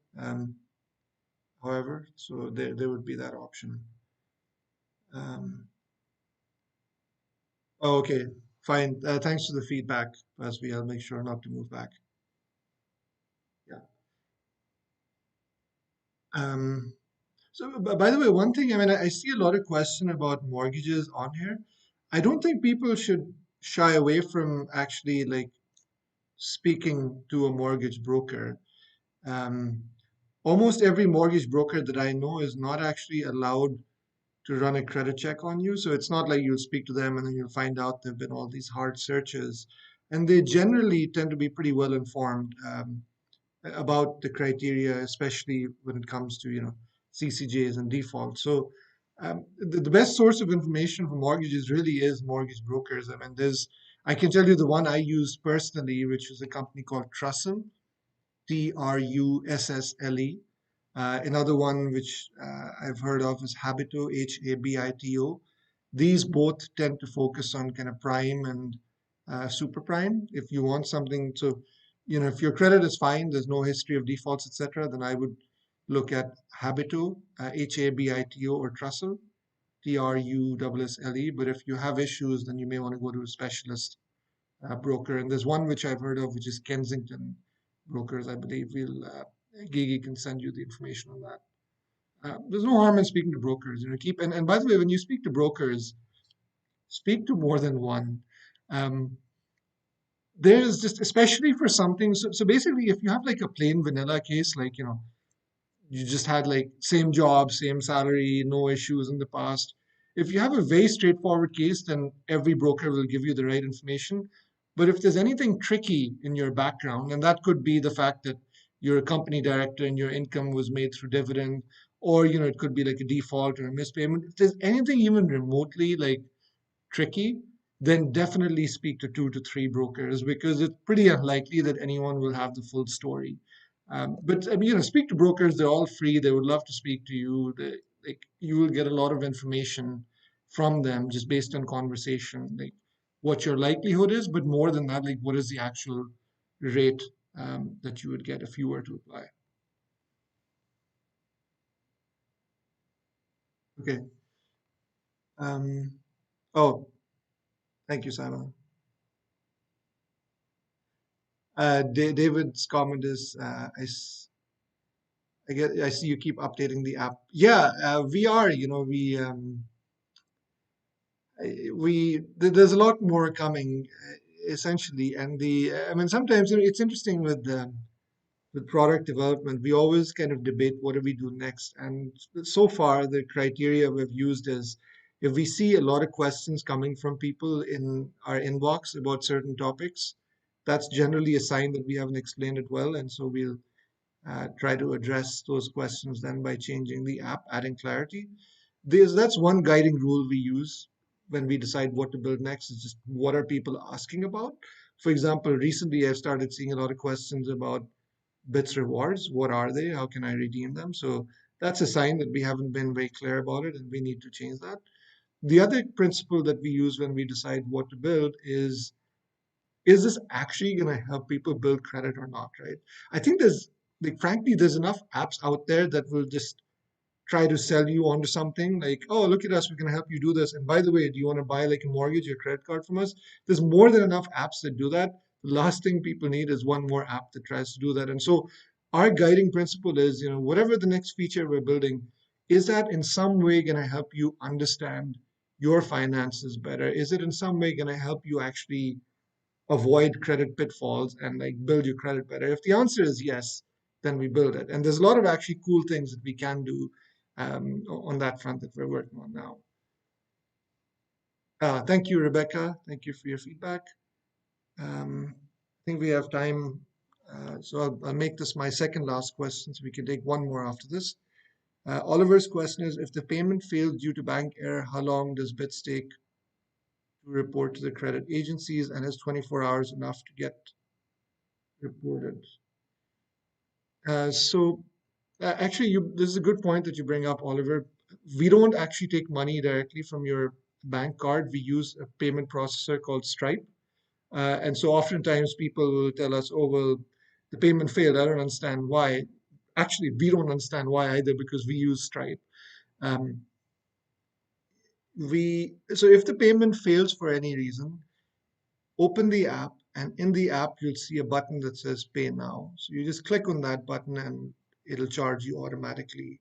However, so there would be that option. Um, oh, okay, fine. Thanks for the feedback, Pasvi. I'll make sure not to move back. Yeah. Um, so, by the way, one thing, I mean, I see a lot of question about mortgages on here. I don't think people should shy away from actually like speaking to a mortgage broker. Um, Almost every mortgage broker that I know is not actually allowed to run a credit check on you. So it's not like you'll speak to them and then you'll find out there've been all these hard searches. And they generally tend to be pretty well informed about the criteria, especially when it comes to, CCJs and default. So the best source of information for mortgages really is mortgage brokers. I mean, I can tell you the one I use personally, which is a company called Trussell, Trussle. Another one which I've heard of is Habito, Habito. These both tend to focus on kind of prime and super prime. If you want something to, if your credit is fine, there's no history of defaults, etc., then I would look at Habito, Habito, or Trussle, Trussle. But if you have issues, then you may want to go to a specialist broker. And there's one which I've heard of, which is Kensington Brokers. I believe Gigi can send you the information on that. There's no harm in speaking to brokers. And by the way, when you speak to brokers, speak to more than one. Um, there's just especially for something. So basically, if you have like a plain vanilla case, like you just had like same job, same salary, no issues in the past. If you have a very straightforward case, then every broker will give you the right information. But if there's anything tricky in your background, and that could be the fact that you're a company director and your income was made through dividend, or it could be like a default or a mispayment. If there's anything even remotely like tricky, then definitely speak to 2 to 3 brokers because it's pretty unlikely that anyone will have the full story. But I mean, speak to brokers. They're all free. They would love to speak to you. Like you will get a lot of information from them just based on conversation, like what your likelihood is. But more than that, like what is the actual rate that you would get if you were to apply. Okay. Um, oh, thank you, Simon. David's comment is, I see you keep updating the app. Yeah, we are. There's a lot more coming, essentially, and I mean, sometimes it's interesting with product development. We always kind of debate what do we do next, and so far the criteria we've used is if we see a lot of questions coming from people in our inbox about certain topics, that's generally a sign that we haven't explained it well, and so we'll try to address those questions then by changing the app, adding clarity. That's one guiding rule we use when we decide what to build next is just what are people asking about. For example, recently I've started seeing a lot of questions about bits rewards. What are they? How can I redeem them? So that's a sign that we haven't been very clear about it, and we need to change that. The other principle that we use when we decide what to build is this actually going to help people build credit or not, right? I think there's, like, frankly, there's enough apps out there that will just try to sell you onto something like, oh, look at us, we can help you do this. And by the way, do you want to buy like a mortgage or credit card from us? There's more than enough apps that do that. The last thing people need is one more app that tries to do that. And so our guiding principle is, whatever the next feature we're building, is that in some way going to help you understand your finances better? Is it in some way going to help you actually avoid credit pitfalls and like build your credit better? If the answer is yes, then we build it. And there's a lot of actually cool things that we can do on that front that we're working on now. Thank you, Rebecca. Thank you for your feedback. I think we have time. So I'll make this my second last question so we can take one more after this. Oliver's question is, if the payment failed due to bank error, how long does BITS take to report to the credit agencies, and is 24 hours enough to get reported? So actually, this is a good point that you bring up, Oliver. We don't actually take money directly from your bank card. We use a payment processor called Stripe. And so oftentimes people will tell us, oh, well, the payment failed. I don't understand why. Actually, we don't understand why either because we use Stripe. Um, so if the payment fails for any reason, open the app, and in the app you'll see a button that says pay now. So you just click on that button and it'll charge you automatically.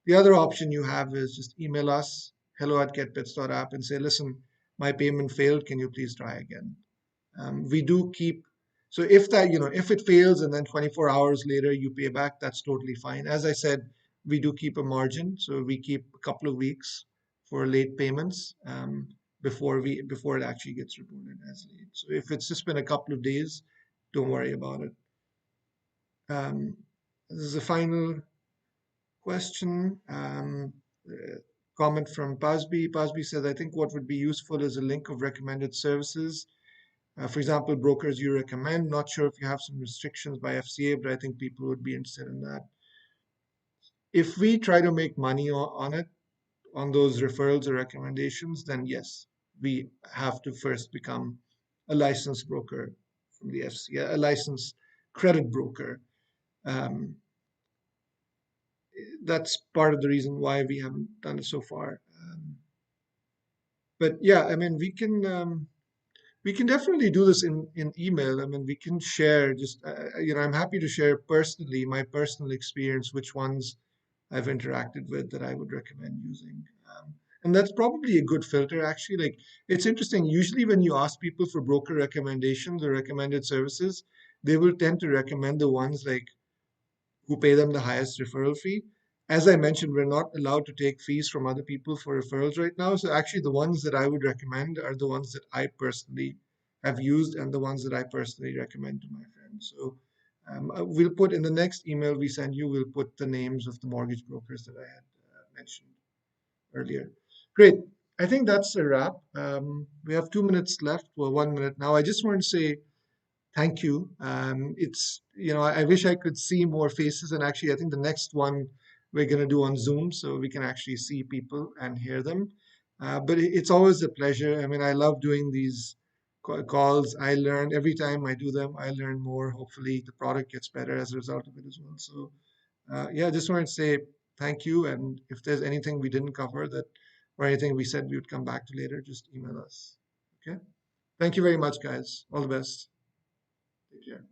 The other option you have is just email us, hello@getbits.app, and say, listen, my payment failed. Can you please try again? We do keep, so if that, if it fails and then 24 hours later you pay back, that's totally fine. As I said, we do keep a margin. So we keep a couple of weeks for late payments before it actually gets reported as late. So if it's just been a couple of days, don't worry about it. Um, this is a final question. Comment from Pasby. Pasby says, I think what would be useful is a link of recommended services. For example, brokers you recommend. Not sure if you have some restrictions by FCA, but I think people would be interested in that. If we try to make money on it, on those referrals or recommendations, then yes, we have to first become a licensed broker from the FCA, a licensed credit broker. Um, that's part of the reason why we haven't done it so far. But yeah, I mean, we can definitely do this in email. I mean, we can share just, I'm happy to share personally my personal experience, which ones I've interacted with that I would recommend using. And that's probably a good filter, actually. Like, it's interesting. Usually, when you ask people for broker recommendations or recommended services, they will tend to recommend the ones like who pay them the highest referral fee. As I mentioned, we're not allowed to take fees from other people for referrals right now. So actually, the ones that I would recommend are the ones that I personally have used and the ones that I personally recommend to my friends. So we'll put in the next email we send you, we'll put the names of the mortgage brokers that I had mentioned earlier. Great. I think that's a wrap. We have 2 minutes left. Well, 1 minute now. I just want to say thank you. I wish I could see more faces. And actually, I think the next one we're going to do on Zoom so we can actually see people and hear them. But it's always a pleasure. I mean, I love doing these calls. I learn every time I do them, I learn more. Hopefully, the product gets better as a result of it as well. So, yeah, just wanted to say thank you. And if there's anything we didn't cover that or anything we said we would come back to later, just email us. Okay. Thank you very much, guys. All the best. Take care.